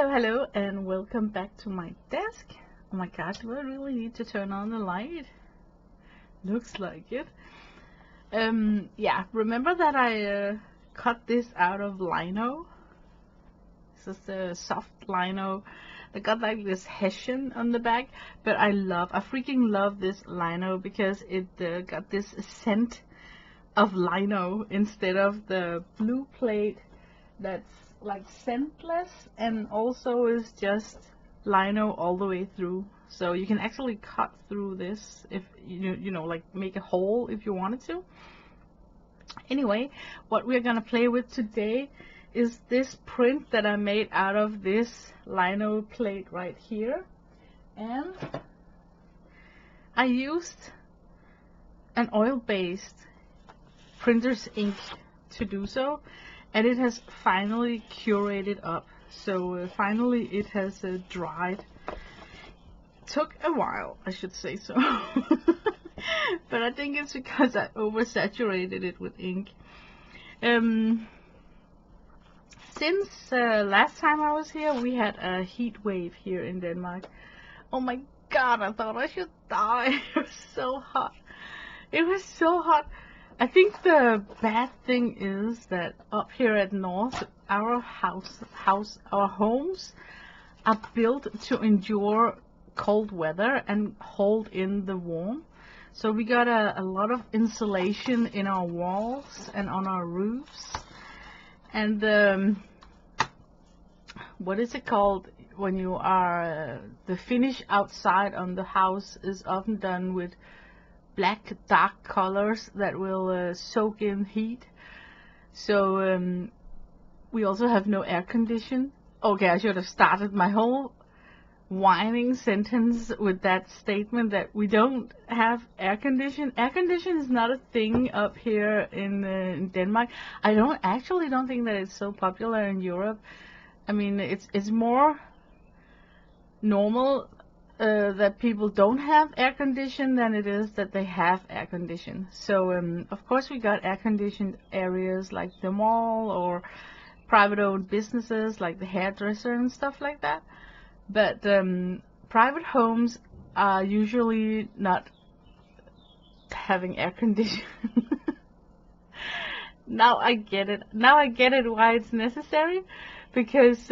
Hello, and welcome back to my desk. Oh my god, do I really need to turn on the light? Looks like it. Yeah, remember that I cut this out of lino? This is the soft lino. I got like this hessian on the back, but I freaking love this lino because it got this scent of lino instead of the blue plate that's like scentless and also is just lino all the way through. So you can actually cut through this if you know like make a hole if you wanted to. Anyway, what we're gonna play with today is this print that I made out of this lino plate right here, and I used an oil-based printer's ink to do so, and it has finally curated up. So finally it has dried. Took a while, I should say so. But I think it's because I oversaturated it with ink. Since last time I was here, we had a heat wave here in Denmark. Oh my god, I thought I should die. It was so hot. It was so hot. I think the bad thing is that up here at North, our homes are built to endure cold weather and hold in the warm. So we got a lot of insulation in our walls and on our roofs. And what is it called when you are the finish outside on the house is often done with black dark colors that will soak in heat. So we also have no air condition. Okay, I should have started my whole whining sentence with that statement that we don't have air condition. Air condition is not a thing up here in Denmark. I don't think that it's so popular in Europe. I mean, it's more normal that people don't have air condition than it is that they have air condition. So of course we got air conditioned areas like the mall or private owned businesses like the hairdresser and stuff like that. But private homes are usually not having air condition. Now I get it. Now I get it why it's necessary, because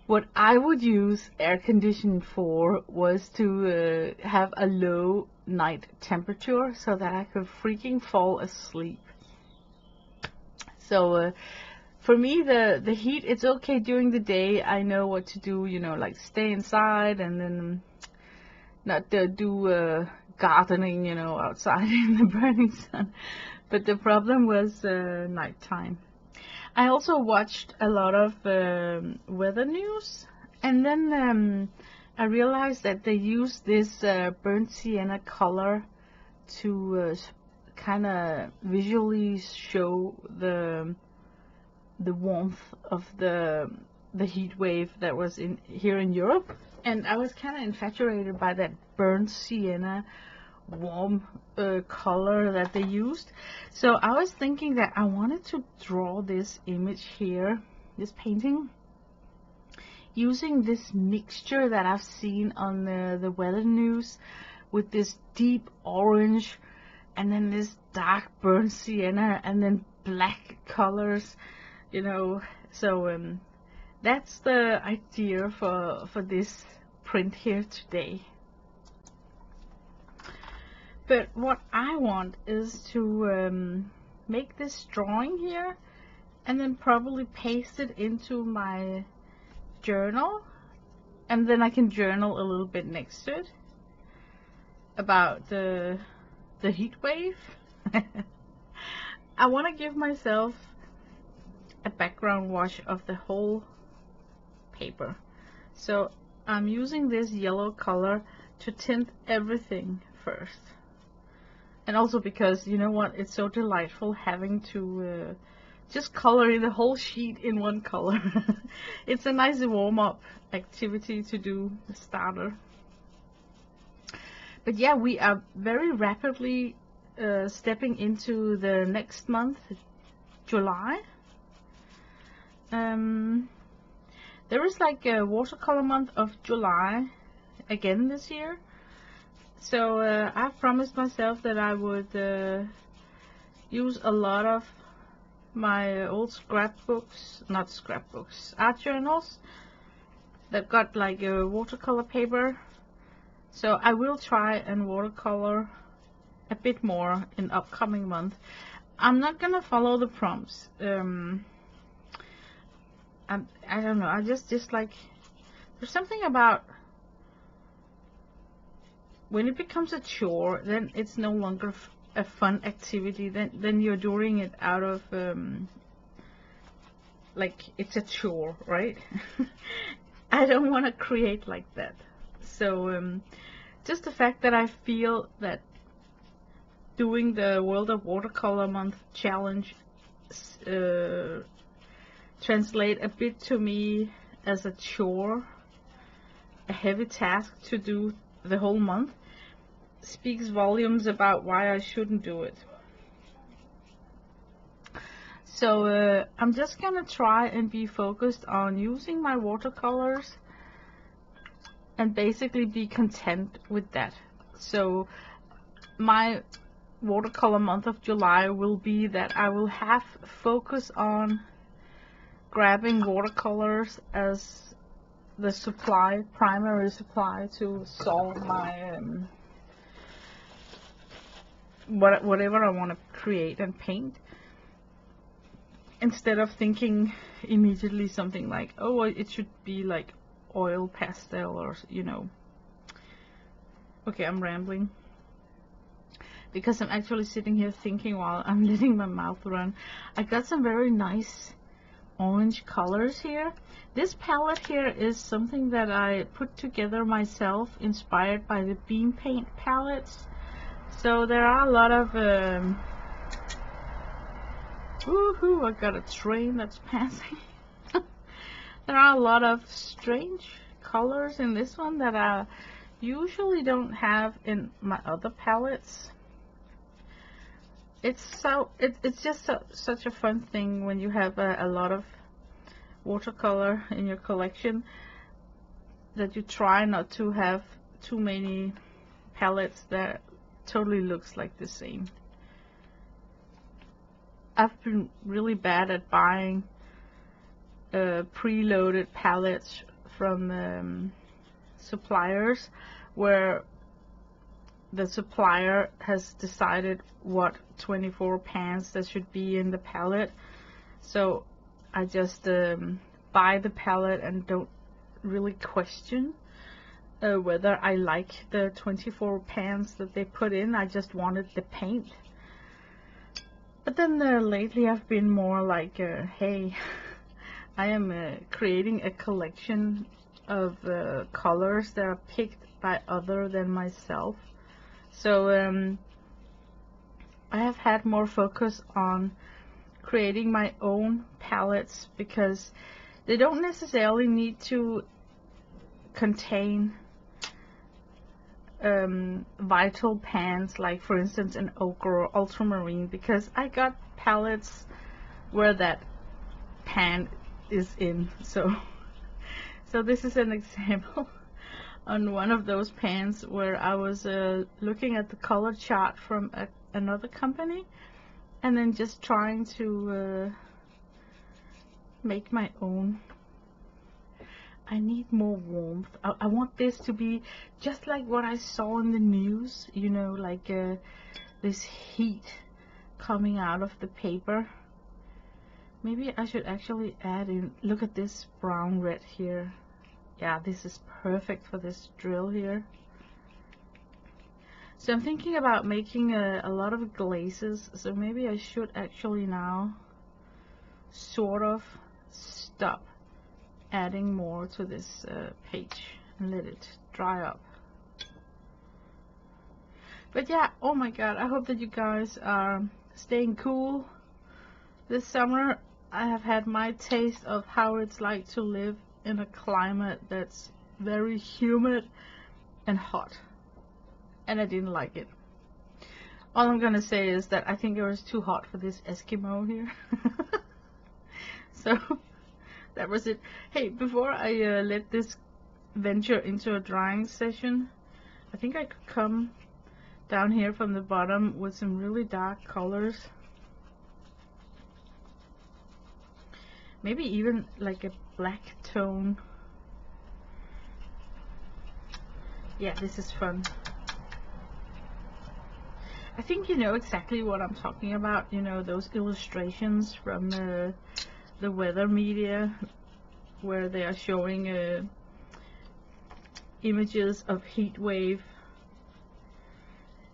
what I would use air conditioning for was to have a low night temperature so that I could freaking fall asleep. So for me, the heat, it's okay during the day. I know what to do, you know, like stay inside and then not do gardening, you know, outside in the burning sun. But the problem was nighttime. I also watched a lot of weather news, and then I realized that they use this burnt sienna color to kind of visually show the warmth of the heat wave that was here in Europe. And I was kind of infatuated by that burnt sienna warm color that they used. So I was thinking that I wanted to draw this image here, this painting, using this mixture that I've seen on the weather news with this deep orange and then this dark burnt sienna and then black colors, you know. So that's the idea for this print here today. But what I want is to make this drawing here and then probably paste it into my journal, and then I can journal a little bit next to it about the heat wave. I want to give myself a background wash of the whole paper. So I'm using this yellow color to tint everything first. And also because, you know what, it's so delightful having to just color in the whole sheet in one color. It's a nice warm-up activity to do, a starter. But yeah, we are very rapidly stepping into the next month, July. there is like a watercolor month of July again this year. So I promised myself that I would use a lot of my old art journals that got like a watercolor paper. So I will try and watercolor a bit more in upcoming month. I'm not gonna follow the prompts. I don't know. I just like, there's something about when it becomes a chore, then it's no longer a fun activity. Then you're doing it out of like it's a chore, right? I don't want to create like that. So just the fact that I feel that doing the World of Watercolor Month challenge translate a bit to me as a chore, a heavy task to do the whole month, speaks volumes about why I shouldn't do it. So I'm just gonna try and be focused on using my watercolors and basically be content with that. So my watercolor month of July will be that I will have focus on grabbing watercolors as the primary supply to solve my whatever I want to create and paint, instead of thinking immediately something like, oh, it should be like oil pastel, or okay, I'm rambling because I'm actually sitting here thinking while I'm letting my mouth run. I got some very nice orange colors here. This palette here is something that I put together myself, inspired by the Beam Paint palettes. So there are a lot of woohoo, I got a train that's passing. There are a lot of strange colors in this one that I usually don't have in my other palettes. It's just such a fun thing when you have a lot of watercolor in your collection, that you try not to have too many palettes that totally looks like the same. I've been really bad at buying preloaded palettes from suppliers, where the supplier has decided what 24 pans there should be in the palette. So I just buy the palette and don't really question whether I like the 24 pans that they put in. I just wanted the paint. But then lately I've been more like, hey, I am creating a collection of colors that are picked by other than myself. So I have had more focus on creating my own palettes, because they don't necessarily need to contain vital pans, like for instance an ochre or ultramarine, because I got palettes where that pan is in. So this is an example on one of those pans where I was looking at the color chart from another company, and then just trying to make my own. I need more warmth. I want this to be just like what I saw in the news, like this heat coming out of the paper. Maybe I should actually add in, look at this brown red here. Yeah, this is perfect for this drill here. So I'm thinking about making a lot of glazes, so maybe I should actually now sort of stop adding more to this page and let it dry up. But yeah, oh my god, I hope that you guys are staying cool this summer. I have had my taste of how it's like to live in a climate that's very humid and hot, and I didn't like it. All I'm gonna say is that I think it was too hot for this Eskimo here. So that was it. Hey, before I let this venture into a drying session, I think I could come down here from the bottom with some really dark colors. Maybe even like a black tone. Yeah, this is fun. I think you know exactly what I'm talking about. You know, those illustrations from the weather media where they are showing images of heat wave.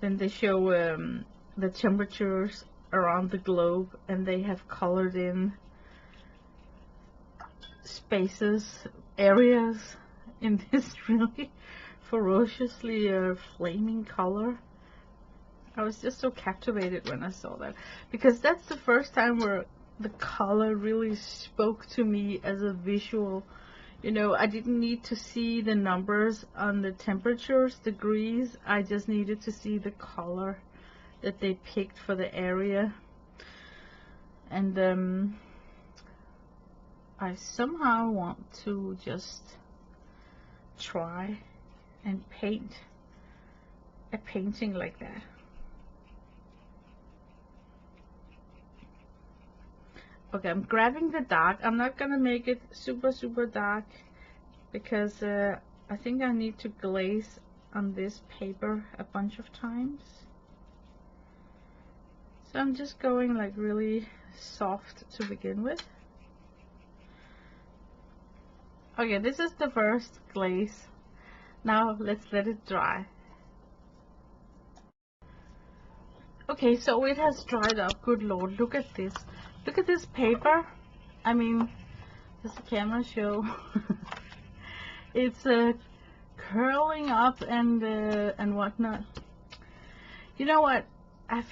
Then they show the temperatures around the globe, and they have colored in spaces, areas in this really ferociously flaming color. I was just so captivated when I saw that, because that's the first time where the color really spoke to me as a visual. You know, I didn't need to see the numbers on the temperatures, degrees. I just needed to see the color that they picked for the area. And I somehow want to just try and paint a painting like that. Okay, I'm grabbing the dark. I'm not gonna make it super dark because I think I need to glaze on this paper a bunch of times. So I'm just going like really soft to begin with. Okay, this is the first glaze. Now let's let it dry. Okay, so it has dried up. Good Lord, look at this. Look at this paper. I mean, does the camera show? It's curling up and whatnot. You know what? I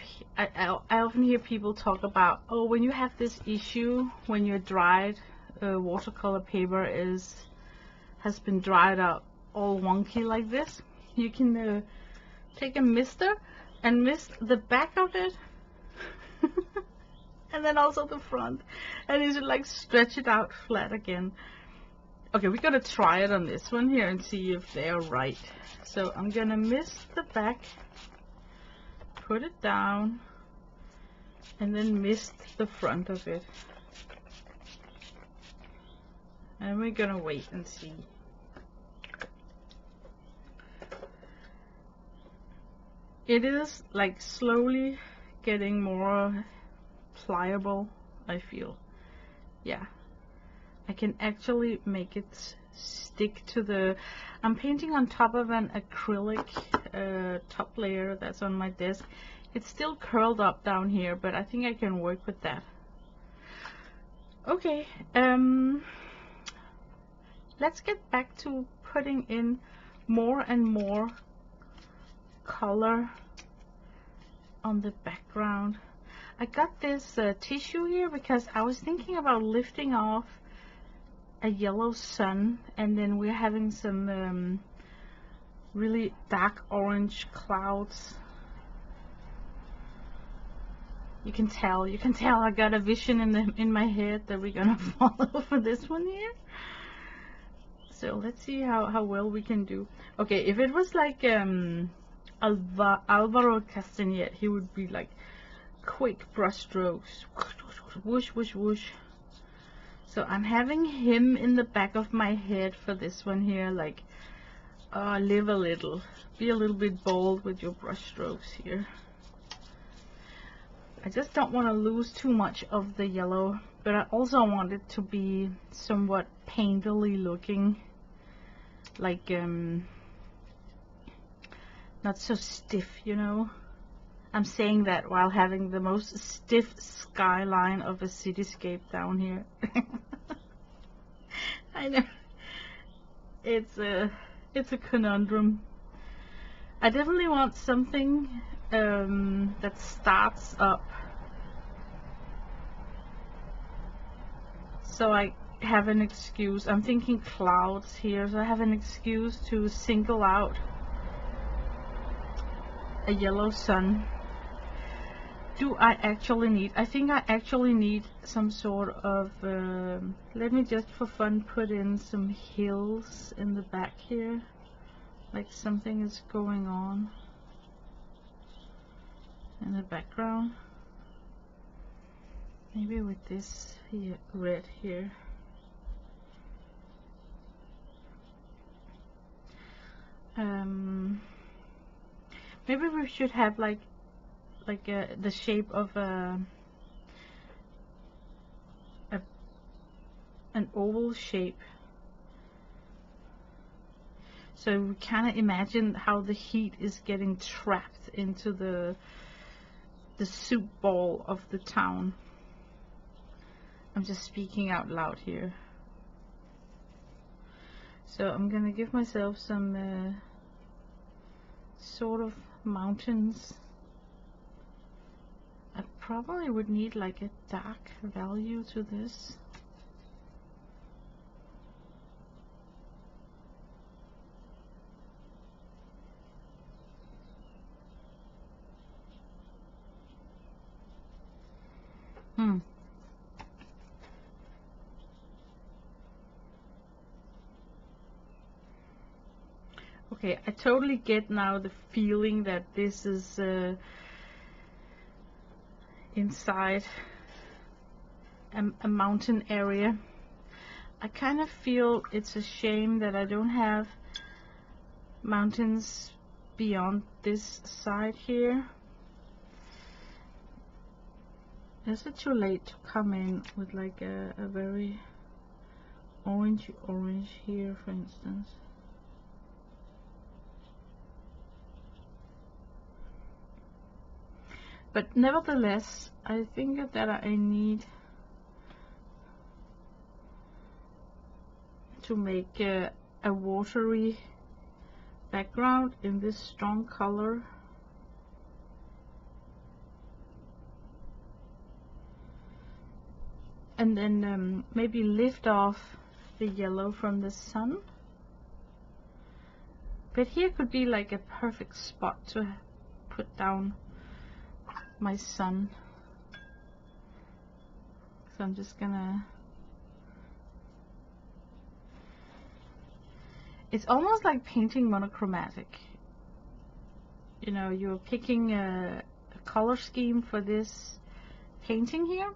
often hear people talk about, oh, when you have this issue, when your dried watercolor paper has been dried out all wonky like this, you can take a mister and mist the back of it. And then also the front, and you should like stretch it out flat again. Okay, we're gonna try it on this one here and see if they're right. So I'm gonna mist the back, put it down, and then mist the front of it. And we're gonna wait and see. It is like slowly getting more pliable, I feel. Yeah, I can actually make it stick to the... I'm painting on top of an acrylic top layer that's on my desk. It's still curled up down here, but I think I can work with that. Okay, let's get back to putting in more and more color on the background. I got this tissue here because I was thinking about lifting off a yellow sun, and then we're having some really dark orange clouds. You can tell I got a vision in my head that we're gonna follow for this one here. So let's see how well we can do. Okay, if it was like Alvaro Castañet, he would be like quick brush strokes, whoosh whoosh whoosh. So I'm having him in the back of my head for this one here, like live a little, be a little bit bold with your brush strokes here. I just don't want to lose too much of the yellow, but I also want it to be somewhat painterly looking, like not so stiff, you know. I'm saying that while having the most stiff skyline of a cityscape down here. I know. It's a conundrum. I definitely want something that starts up, so I have an excuse. I'm thinking clouds here, so I have an excuse to single out a yellow sun. do I actually need? I think I actually need some sort of, let me just for fun put in some hills in the back here, like something is going on in the background. Maybe with this here, red here. Maybe we should have like the shape of an oval shape, so we kind of imagine how the heat is getting trapped into the soup ball of the town. I'm just speaking out loud here. So I'm gonna give myself some sort of mountains. I probably would need like a dark value to this. Okay, I totally get now the feeling that this is inside a mountain area. I kind of feel it's a shame that I don't have mountains beyond this side here. Is it too late to come in with like a very orange here, for instance? But nevertheless, I think that I need to make a watery background in this strong color. And then maybe lift off the yellow from the sun. But here could be like a perfect spot to put down my sun. So I'm just gonna, it's almost like painting monochromatic. You know, you're picking a color scheme for this painting here,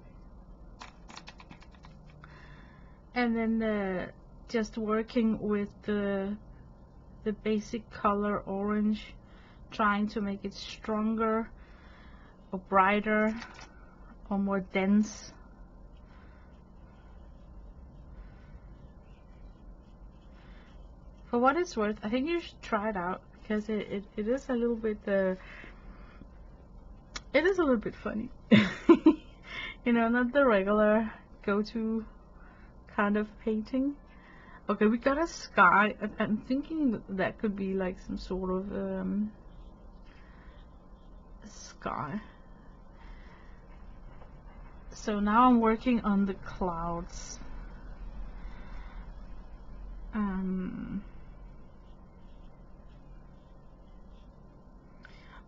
and then just working with the basic color orange, trying to make it stronger or brighter or more dense. For what it's worth, I think you should try it out, because it is a little bit funny. You know, not the regular go-to kind of painting. Okay, we got a sky. I'm thinking that could be like some sort of sky. So now I'm working on the clouds.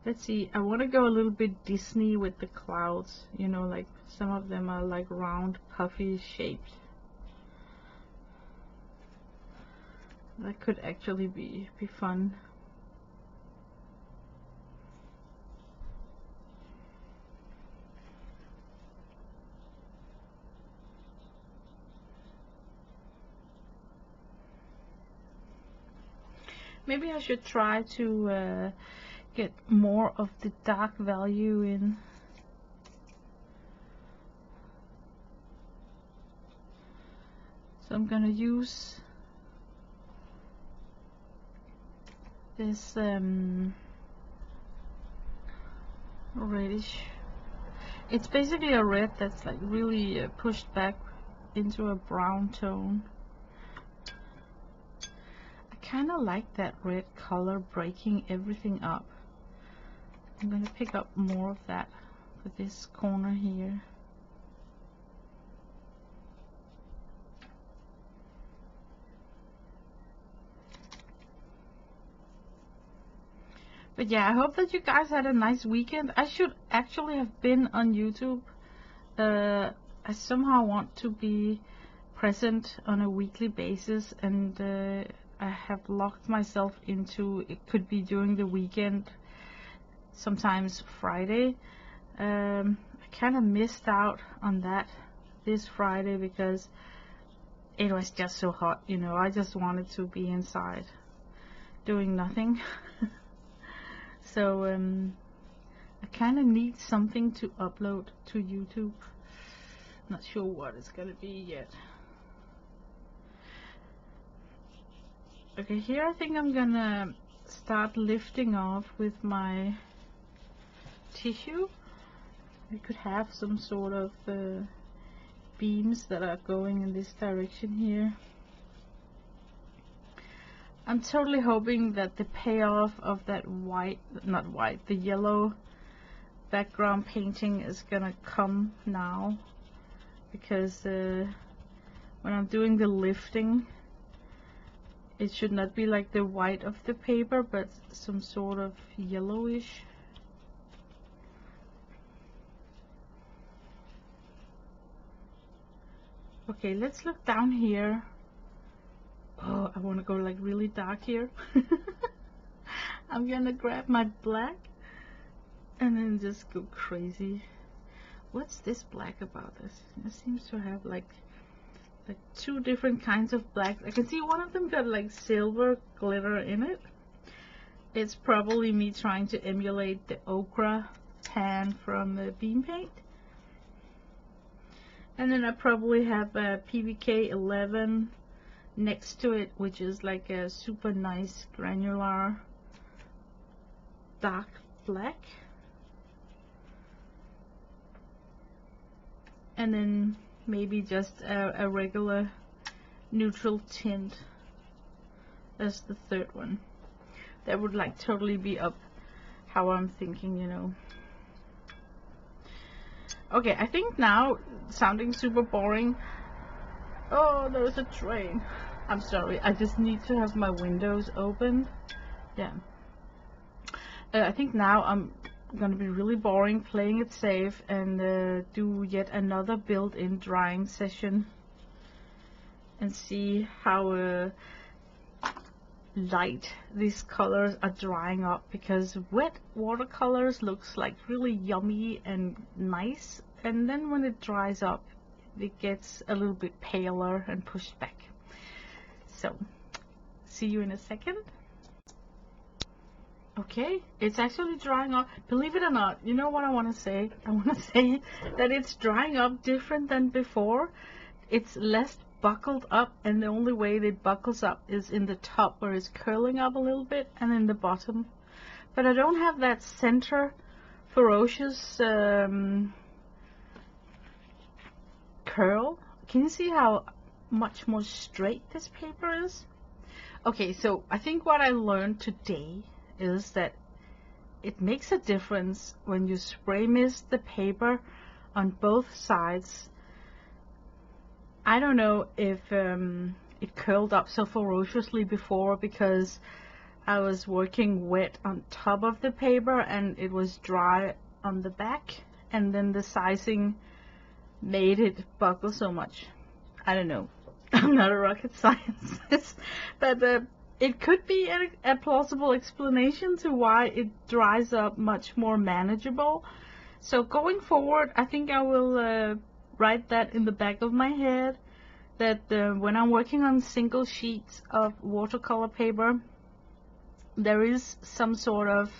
Let's see, I want to go a little bit Disney with the clouds. You know, like some of them are like round, puffy shaped. That could actually be fun. Maybe I should try to get more of the dark value in. So I'm gonna use this reddish. It's basically a red that's like really pushed back into a brown tone. I kind of like that red color breaking everything up. I'm going to pick up more of that for this corner here. But yeah, I hope that you guys had a nice weekend. I should actually have been on YouTube. I somehow want to be present on a weekly basis, and I have locked myself into it could be during the weekend, sometimes Friday. I kind of missed out on that this Friday because it was just so hot, you know. I just wanted to be inside doing nothing. So I kind of need something to upload to YouTube. Not sure what it's gonna be yet. Okay, here I think I'm gonna start lifting off with my tissue. We could have some sort of beams that are going in this direction here. I'm totally hoping that the payoff of that the yellow background painting is gonna come now, because when I'm doing the lifting, it should not be like the white of the paper, but some sort of yellowish. Okay, let's look down here. Oh, I want to go like really dark here. I'm gonna grab my black and then just go crazy. What's this black about this? It seems to have like two different kinds of black. I can see one of them got like silver glitter in it. It's probably me trying to emulate the ochre pan from the Beam Paint. And then I probably have a PVK 11 next to it, which is like a super nice granular dark black. And then maybe just a regular neutral tint as the third one. That would like totally be up how I'm thinking, you know. Okay, I think now, sounding super boring. Oh, there's a train. I'm sorry, I just need to have my windows open. Yeah. I think now I'm gonna be really boring, playing it safe, and do yet another built-in drying session and see how light these colors are drying up, because wet watercolors looks like really yummy and nice, and then when it dries up it gets a little bit paler and pushed back. So see you in a second. Okay, it's actually drying up. Believe it or not, you know what I want to say? I want to say that it's drying up different than before. It's less buckled up, and the only way that it buckles up is in the top where it's curling up a little bit, and in the bottom. But I don't have that center ferocious curl. Can you see how much more straight this paper is? Okay, so I think what I learned today is that it makes a difference when you spray mist the paper on both sides. I don't know if it curled up so ferociously before because I was working wet on top of the paper and it was dry on the back, and then the sizing made it buckle so much. I don't know. I'm not a rocket scientist, but it could be a plausible explanation to why it dries up much more manageable. So going forward, I think I will write that in the back of my head, that when I'm working on single sheets of watercolor paper, there is some sort of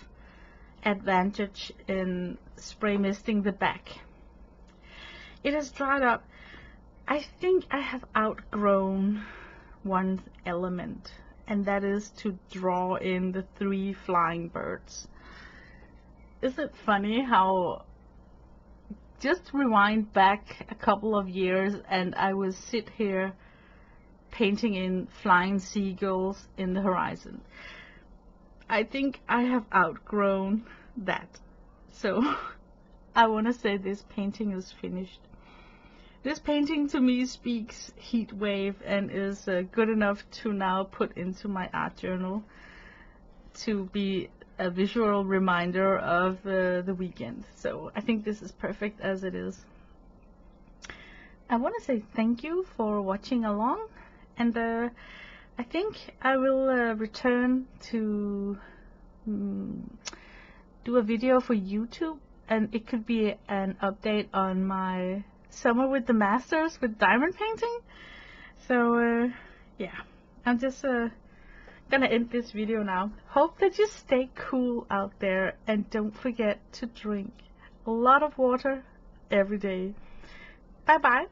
advantage in spray misting the back. It has dried up. I think I have outgrown one element, and that is to draw in the 3 flying birds. Isn't it funny how just rewind back a couple of years and I would sit here painting in flying seagulls in the horizon. I think I have outgrown that. So I want to say this painting is finished. This painting to me speaks heat wave and is good enough to now put into my art journal to be a visual reminder of the weekend. So I think this is perfect as it is. I want to say thank you for watching along, and I think I will return to do a video for YouTube, and it could be an update on my summer with the masters with diamond painting. So yeah, I'm just gonna end this video now. Hope that you stay cool out there, and don't forget to drink a lot of water every day. Bye bye.